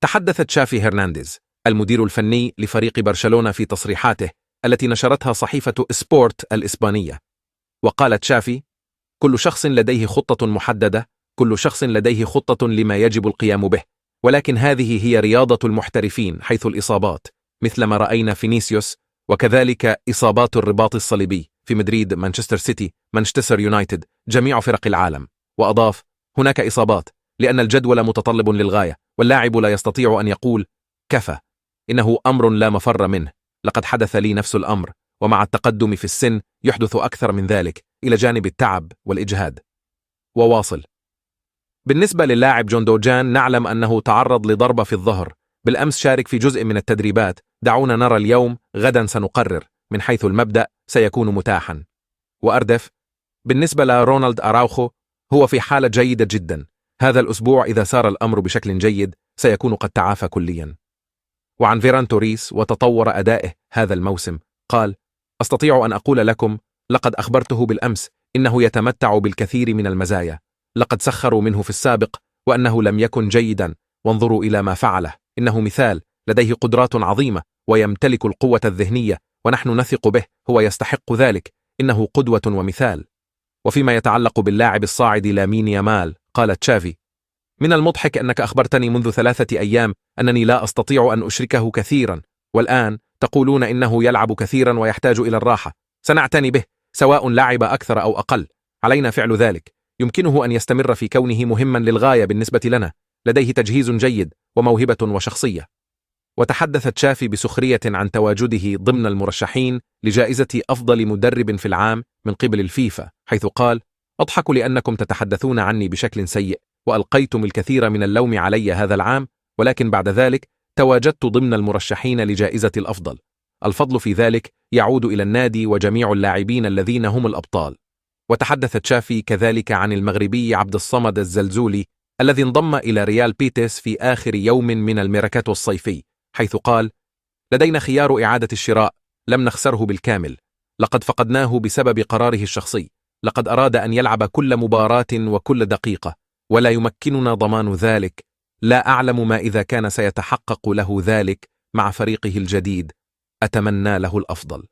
تحدث تشافي هرنانديز المدير الفني لفريق برشلونة في تصريحاته التي نشرتها صحيفة سبورت الإسبانية، وقال تشافي: كل شخص لديه خطة محددة، كل شخص لديه خطة لما يجب القيام به، ولكن هذه هي رياضة المحترفين، حيث الإصابات مثل ما رأينا فينيسيوس، وكذلك إصابات الرباط الصليبي في مدريد، مانشستر سيتي، مانشستر يونايتد، جميع فرق العالم. وأضاف: هناك إصابات لأن الجدول متطلب للغاية، واللاعب لا يستطيع أن يقول كفى. إنه أمر لا مفر منه، لقد حدث لي نفس الأمر، ومع التقدم في السن يحدث أكثر من ذلك إلى جانب التعب والإجهاد. وواصل: بالنسبة للاعب جوندوجان نعلم أنه تعرض لضربة في الظهر، بالأمس شارك في جزء من التدريبات، دعونا نرى اليوم، غدا سنقرر، من حيث المبدأ سيكون متاحا. وأردف: بالنسبة لرونالد أراوخو هو في حالة جيدة جدا، هذا الأسبوع إذا سار الأمر بشكل جيد سيكون قد تعافى كليا. وعن فيران توريس وتطور أدائه هذا الموسم قال: أستطيع أن أقول لكم لقد أخبرته بالأمس إنه يتمتع بالكثير من المزايا، لقد سخروا منه في السابق وأنه لم يكن جيدا، وانظروا إلى ما فعله، إنه مثال، لديه قدرات عظيمة ويمتلك القوة الذهنية، ونحن نثق به، هو يستحق ذلك، إنه قدوة ومثال. وفيما يتعلق باللاعب الصاعد لامين يامال قال تشافي: من المضحك أنك أخبرتني منذ 3 أيام أنني لا أستطيع أن أشركه كثيرا، والآن تقولون إنه يلعب كثيرا ويحتاج إلى الراحة. سنعتني به، سواء لعب أكثر أو أقل، علينا فعل ذلك. يمكنه أن يستمر في كونه مهما للغاية بالنسبة لنا، لديه تجهيز جيد وموهبة وشخصية. وتحدث تشافي بسخرية عن تواجده ضمن المرشحين لجائزة أفضل مدرب في العام من قبل الفيفا، حيث قال: أضحك لأنكم تتحدثون عني بشكل سيء، وألقيتم الكثير من اللوم علي هذا العام، ولكن بعد ذلك تواجدت ضمن المرشحين لجائزة الأفضل. الفضل في ذلك يعود إلى النادي وجميع اللاعبين الذين هم الأبطال. وتحدث تشافي كذلك عن المغربي عبد الصمد الزلزولي الذي انضم إلى ريال بيتيس في آخر يوم من الميركاتو الصيفي، حيث قال: لدينا خيار إعادة الشراء، لم نخسره بالكامل، لقد فقدناه بسبب قراره الشخصي، لقد أراد أن يلعب كل مباراة وكل دقيقة، ولا يمكننا ضمان ذلك. لا أعلم ما إذا كان سيتحقق له ذلك مع فريقه الجديد، أتمنى له الأفضل.